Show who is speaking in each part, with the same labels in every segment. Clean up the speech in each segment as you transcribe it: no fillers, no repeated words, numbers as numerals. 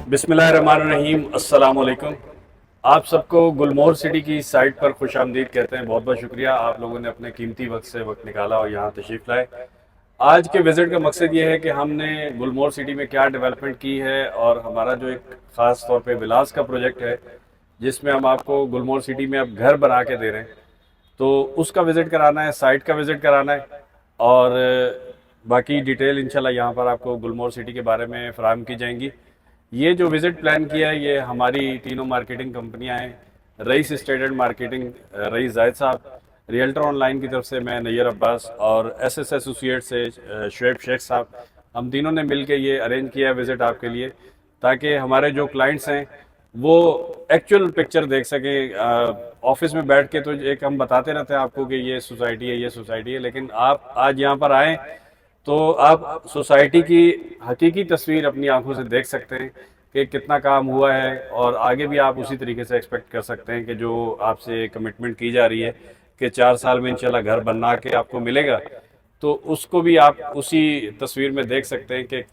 Speaker 1: बिस्मिल्लाहिर्रहमानिर्रहीम, अस्सलाम वालेकुम। आप सबको गुलमोहर सिटी की साइट पर खुश आमदीद कहते हैं। बहुत बहुत शुक्रिया, आप लोगों ने अपने कीमती वक्त से वक्त निकाला और यहाँ तशरीफ़ लाए। आज के विज़िट का मकसद ये है कि हमने गुलमोहर सिटी में क्या डेवलपमेंट की है और हमारा जो एक ख़ास तौर पे विलास का प्रोजेक्ट है जिसमें हम आपको गुलमोहर सिटी में अब घर बना के दे रहे हैं, तो उसका विज़िट कराना है, साइट का विज़िट कराना है और बाकी डिटेल इंशाल्लाह यहाँ पर आपको गुलमोहर सिटी के बारे में फ़राहम की जाएंगी। ये जो विज़िट प्लान किया है ये हमारी तीनों मार्केटिंग कंपनियां हैं, rice estate and marketing rice जायद साहब, रियल्टर ऑनलाइन की तरफ से मैं नैयर अब्बास और एसएस एसोसिएट से शुएब शेख साहब, हम तीनों ने मिल के ये अरेंज किया विज़िट आपके लिए ताकि हमारे जो क्लाइंट्स हैं वो एक्चुअल पिक्चर देख सकें। ऑफिस में बैठ के तो एक हम बताते रहते हैं आपको कि ये सोसाइटी है, ये सोसाइटी है, लेकिन आप आज यहाँ पर आएँ तो आप सोसाइटी की हकीकी तस्वीर अपनी आंखों से देख सकते हैं कि कितना काम हुआ है और आगे भी आप उसी तरीके से एक्सपेक्ट कर सकते हैं कि जो आपसे कमिटमेंट की जा रही है कि 4 साल में इंशाल्लाह घर बना के आपको मिलेगा, तो उसको भी आप उसी तस्वीर में देख सकते हैं कि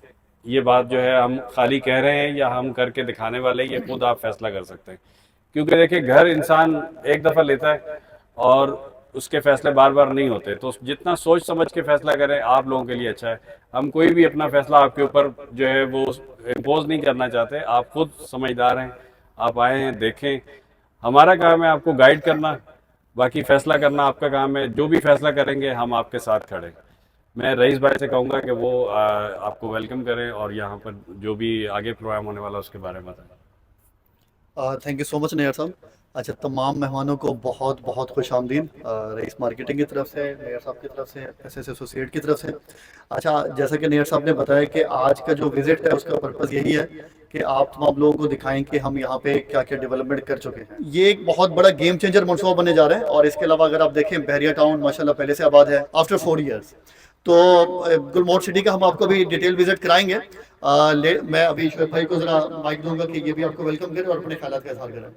Speaker 1: ये बात जो है हम खाली कह रहे हैं या हम करके दिखाने वाले हैं, ये खुद आप फैसला कर सकते हैं। क्योंकि देखिए, घर इंसान एक दफ़ा लेता है और उसके फैसले बार बार नहीं होते, तो जितना सोच समझ के फैसला करें आप लोगों के लिए अच्छा है। हम कोई भी अपना फैसला आपके ऊपर जो है वो इम्पोज नहीं करना चाहते, आप खुद समझदार हैं, आप आए हैं, देखें। हमारा काम है आपको गाइड करना, बाकी फैसला करना आपका काम है। जो भी फैसला करेंगे हम आपके साथ खड़े। मैं रईस भाई से कहूँगा कि वो आपको वेलकम करें और यहाँ पर जो भी आगे प्रोग्राम होने वाला उसके बारे में बताएं।
Speaker 2: Thank you so much Nayyar साहब। अच्छा, तमाम मेहमानों को बहुत बहुत खुश आमदीद रईस मार्केटिंग की तरफ से, नैयर साहब की तरफ से, एसएस एसोसिएट की तरफ से। अच्छा, जैसा कि नैयर साहब ने बताया कि आज का जो विज़िट है उसका पर्पज़ यही है कि आप तमाम लोगों को दिखाएं कि हम यहाँ पे क्या क्या डेवलपमेंट कर चुके हैं। ये एक बहुत बड़ा गेम चेंजर मनसूबा बनने जा रहा है। और इसके अलावा अगर आप देखें, बहरिया टाउन माशाल्लाह पहले से आबाद है आफ्टर 4 ईयर्स। तो गुलमोहर सिटी का हम आपको भी डिटेल विजिट कराएंगे। मैं अभी शुएब भाई को जरा माइक दूंगा कि ये भी आपको वेलकम करें और अपने ख्यालात का इजहार करें।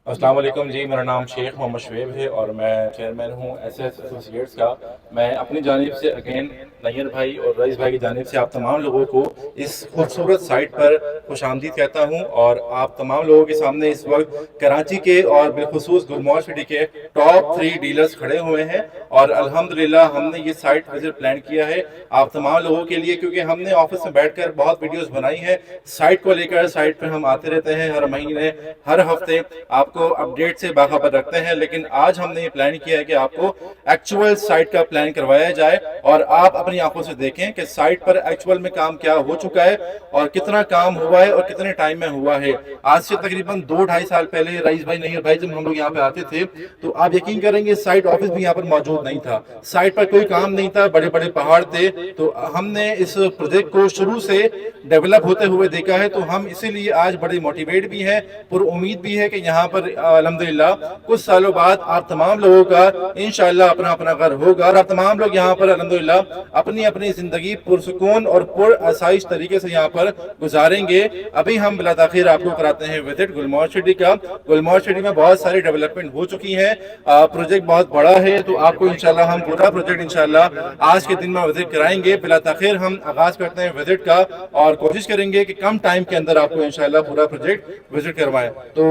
Speaker 3: अस्सलाम वालेकुम जी, मेरा नाम शेख मोहम्मद शुएब है और मैं चेयरमैन हूँ एसएस एसोसिएट्स का। मैं अपनी जानिब से अगेन नैयर भाई और रईस भाई की जानिब से आप तमाम लोगों को इस खूबसूरत साइट पर खुश आमदीद कहता हूँ। और आप तमाम लोगों के सामने इस वक्त कराची के और बिलखुसूस गुलमोहर सिटी के टॉप 3 डीलर्स खड़े हुए हैं और अल्हम्दुलिल्लाह हमने ये साइट विजिट प्लान किया है आप तमाम लोगों के लिए, क्योंकि हमने ऑफिस में बैठकर बहुत वीडियोस बनाई है साइट को लेकर। साइट पर हम आते रहते हैं हर महीने, हर हफ्ते आपको अपडेट से बाखबर रखते हैं, लेकिन आज हमने ये प्लान किया है कि आपको एक्चुअल साइट का प्लान करवाया जाए और आप अपनी आंखों से देखें कि साइट पर एक्चुअल में काम क्या हो चुका है और कितना काम हुआ है और कितने टाइम में हुआ है। आज से तकरीबन 2-2.5 साल पहले रईस भाई, नैयर भाई, जब हम लोग यहाँ पे आते थे तो आप यकीन करेंगे साइट ऑफिस भी यहाँ पर मौजूद नहीं था, साइट पर कोई काम नहीं था, बड़े बड़े पहाड़ थे। तो हमने इस प्रोजेक्ट को शुरू से डेवलप होते हुए देखा है, तो हम इसीलिए आज बड़े मोटिवेट भी हैं, पर उम्मीद भी है कि यहाँ पर अल्हम्दुलिल्लाह कुछ सालों बाद आप तमाम लोगों का इंशाअल्लाह अपना अपना घर होगा और आप तमाम लोग यहाँ पर अल्हम्दुलिल्लाह अपनी अपनी जिंदगी पुरसुकून और पुरआसाइश तरीके से यहाँ पर गुजारेंगे। अभी हम बिला ताखीर आपको कराते हैं विजिट गुलमोहर सिटी का। गुलमोहर सिटी में बहुत सारी डेवलपमेंट हो चुकी है, प्रोजेक्ट बहुत बड़ा है, तो आपको इंशाअल्लाह हम पूरा प्रोजेक्ट इंशाअल्लाह आज के दिन में विजिट कराएंगे। बिला ताखीर हम आगाज करते हैं विजिट का और कोशिश करेंगे कि कम टाइम के अंदर आपको इंशाअल्लाह पूरा प्रोजेक्ट विजिट करवाएं। तो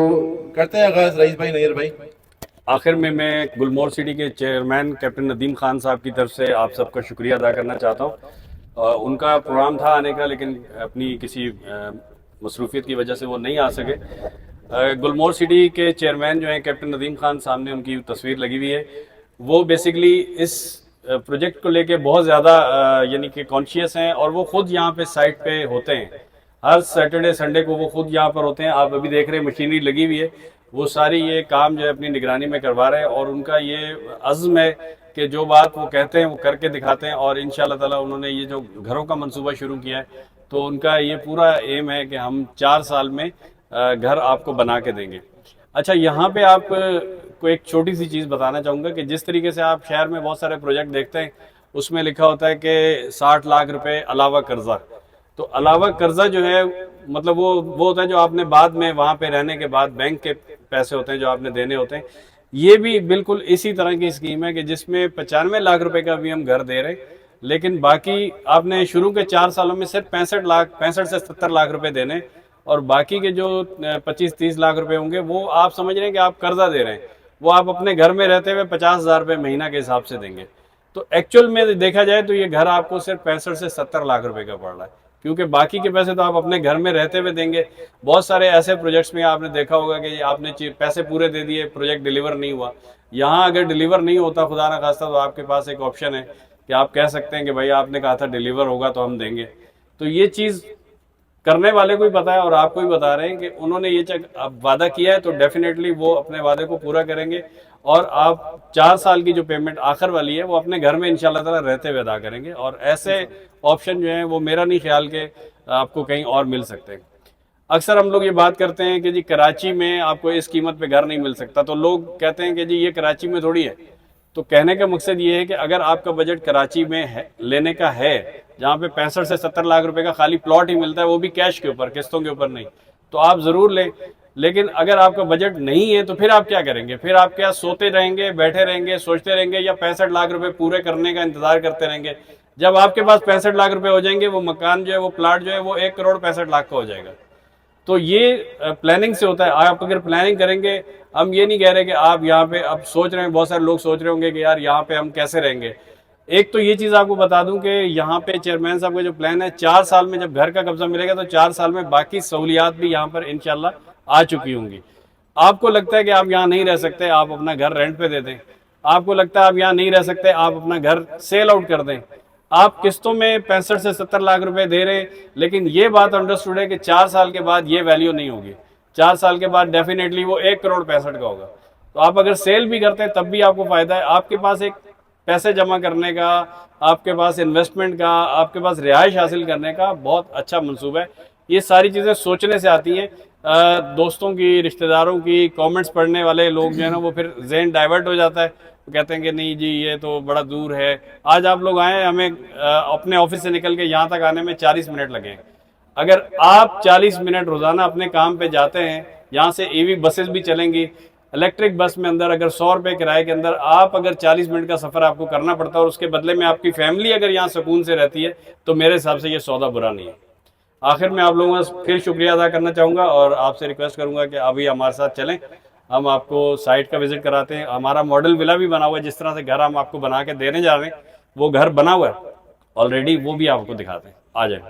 Speaker 3: करते हैं आगाज रईस भाई, नैयर भाई।
Speaker 1: आखिर में मैं गुलमोहर सिटी के चेयरमैन कैप्टन नदीम खान साहब की तरफ से आप सबका शुक्रिया अदा करना चाहता हूँ। उनका प्रोग्राम था आने का, लेकिन अपनी किसी मसरूफियत की वजह से वो नहीं आ सके। गुलमोहर सिटी के चेयरमैन जो हैं कैप्टन नदीम खान, सामने उनकी तस्वीर लगी हुई है, वो बेसिकली इस प्रोजेक्ट को लेके बहुत ज़्यादा यानी कि कॉन्शियस हैं और वो खुद यहाँ पे साइट पे होते हैं। हर सैटरडे संडे को वो खुद यहाँ पर होते हैं। आप अभी देख रहे हैं मशीनरी लगी हुई है, वो सारी ये काम जो है अपनी निगरानी में करवा रहे हैं और उनका ये अज़्म है कि जो बात वो कहते हैं वो करके दिखाते हैं। और इंशाअल्लाह ताला उन्होंने ये जो घरों का मंसूबा शुरू किया है, तो उनका ये पूरा एम है कि हम 4 साल में घर आपको बना के देंगे। अच्छा, यहाँ पे आप को एक छोटी सी चीज़ बताना चाहूँगा कि जिस तरीके से आप शहर में बहुत सारे प्रोजेक्ट देखते हैं, उसमें लिखा होता है कि 60 लाख रुपए अलावा कर्जा। तो अलावा कर्जा जो है मतलब वो होता है जो आपने बाद में वहाँ पे रहने के बाद बैंक के पैसे होते हैं जो आपने देने होते हैं। ये भी बिल्कुल इसी तरह की स्कीम है कि जिसमें 95 लाख रुपए का भी हम घर दे रहे हैं, लेकिन बाकी आपने शुरू के 4 सालों में सिर्फ 65 से 70 लाख रुपए देने اور باقی کے جو 25-30 لاکھ روپے ہوں گے وہ آپ سمجھ رہے ہیں کہ آپ قرضہ دے رہے ہیں، وہ آپ اپنے گھر میں رہتے ہوئے 50,000 روپے مہینہ کے حساب سے دیں گے. تو ایکچوئل میں دیکھا جائے تو یہ گھر آپ کو صرف 65 سے 70 لاکھ روپے کا پڑ رہا ہے، کیونکہ باقی کے پیسے تو آپ اپنے گھر میں رہتے ہوئے دیں گے. بہت سارے ایسے پروجیکٹس میں آپ نے دیکھا ہوگا کہ آپ نے پیسے پورے دے دیے، پروجیکٹ ڈیلیور نہیں ہوا. یہاں اگر ڈیلیور نہیں ہوتا خدا نہ خواستہ تو آپ کے پاس ایک آپشن ہے کہ آپ کہہ سکتے ہیں کہ بھائی آپ نے کہا تھا ڈیلیور ہوگا تو ہم دیں گے. تو یہ چیز کرنے والے کو ہی پتا ہے اور آپ کو ہی بتا رہے ہیں کہ انہوں نے یہ وعدہ کیا ہے تو ڈیفینیٹلی وہ اپنے وعدے کو پورا کریں گے، اور آپ 4 سال کی جو پیمنٹ آخر والی ہے وہ اپنے گھر میں انشاءاللہ تعالی رہتے ہوئے ادا کریں گے. اور ایسے آپشن جو ہیں وہ میرا نہیں خیال کہ آپ کو کہیں اور مل سکتے ہیں. اکثر ہم لوگ یہ بات کرتے ہیں کہ جی کراچی میں آپ کو اس قیمت پہ گھر نہیں مل سکتا، تو لوگ کہتے ہیں کہ جی یہ کراچی میں تھوڑی ہے. تو کہنے کا مقصد یہ ہے کہ اگر آپ کا بجٹ کراچی میں لینے کا ہے جہاں پہ 65 سے 70 لاکھ روپے کا خالی پلاٹ ہی ملتا ہے، وہ بھی کیش کے اوپر، قسطوں کے اوپر نہیں، تو آپ ضرور لیں. لیکن اگر آپ کا بجٹ نہیں ہے تو پھر آپ کیا کریں گے؟ پھر آپ کیا سوتے رہیں گے، بیٹھے رہیں گے، سوچتے رہیں گے، یا 65 لاکھ روپے پورے کرنے کا انتظار کرتے رہیں گے؟ جب آپ کے پاس 65 لاکھ روپے ہو جائیں گے، وہ مکان جو ہے، وہ پلاٹ جو ہے، وہ 1 کروڑ 65 لاکھ کا ہو جائے گا. تو یہ پلاننگ سے ہوتا ہے. آپ اگر پلاننگ کریں گے، ہم یہ نہیں کہہ رہے کہ آپ یہاں پہ اب سوچ رہے ہیں، بہت سارے لوگ سوچ رہے ہوں گے کہ یار یہاں پہ ہم کیسے رہیں گے. ایک تو یہ چیز آپ کو بتا دوں کہ یہاں پہ چیئرمین صاحب کا جو پلان ہے، 4 سال میں جب گھر کا قبضہ ملے گا تو 4 سال میں باقی سہولیات بھی یہاں پر انشاءاللہ آ چکی ہوں گی. آپ کو لگتا ہے کہ آپ یہاں نہیں رہ سکتے، آپ اپنا گھر رینٹ پہ دے دیں. آپ کو لگتا ہے آپ یہاں نہیں رہ سکتے، آپ اپنا گھر سیل آؤٹ کر دیں. آپ قسطوں میں 65 سے 70 لاکھ روپے دے رہے ہیں، لیکن یہ بات انڈرسٹوڈ ہے کہ 4 سال کے بعد یہ ویلیو نہیں ہوگی. 4 سال کے بعد ڈیفینیٹلی وہ 1 کروڑ 65 کا ہوگا. تو آپ اگر سیل بھی کرتے ہیں تب بھی آپ کو فائدہ ہے. آپ کے پاس ایک پیسے جمع کرنے کا، آپ کے پاس انویسٹمنٹ کا، آپ کے پاس رہائش حاصل کرنے کا بہت اچھا منصوبہ ہے. یہ ساری چیزیں سوچنے سے آتی ہیں. دوستوں کی، رشتہ داروں کی کامنٹس پڑھنے والے لوگ جو ہیں نا، وہ پھر ذہن ڈائیورٹ ہو جاتا ہے. وہ کہتے ہیں کہ نہیں جی یہ تو بڑا دور ہے. آج آپ لوگ آئے، ہمیں اپنے آفس سے نکل کے یہاں تک آنے میں 40 منٹ لگے ہیں. اگر آپ 40 منٹ روزانہ اپنے کام پہ جاتے ہیں، یہاں سے ای وی بسز بھی چلیں گی، الیکٹرک بس میں اندر اگر 100 روپے کرائے کے اندر آپ اگر 40 منٹ کا سفر آپ کو کرنا پڑتا ہے اور اس کے بدلے میں آپ کی فیملی اگر یہاں سکون سے رہتی ہے، تو میرے حساب سے یہ سودا برا نہیں ہے. آخر میں آپ لوگوں کا پھر شکریہ ادا کرنا چاہوں گا اور آپ سے ریکویسٹ کروں گا کہ ابھی ہمارے ساتھ چلیں، ہم آپ کو سائٹ کا وزٹ کراتے ہیں. ہمارا ماڈل ولا بھی بنا ہوا ہے، جس طرح سے گھر ہم آپ کو بنا کے دینے جا رہے ہیں وہ گھر بنا ہوا ہے آلریڈی، وہ بھی آپ کو دکھاتے ہیں. آ جائیں.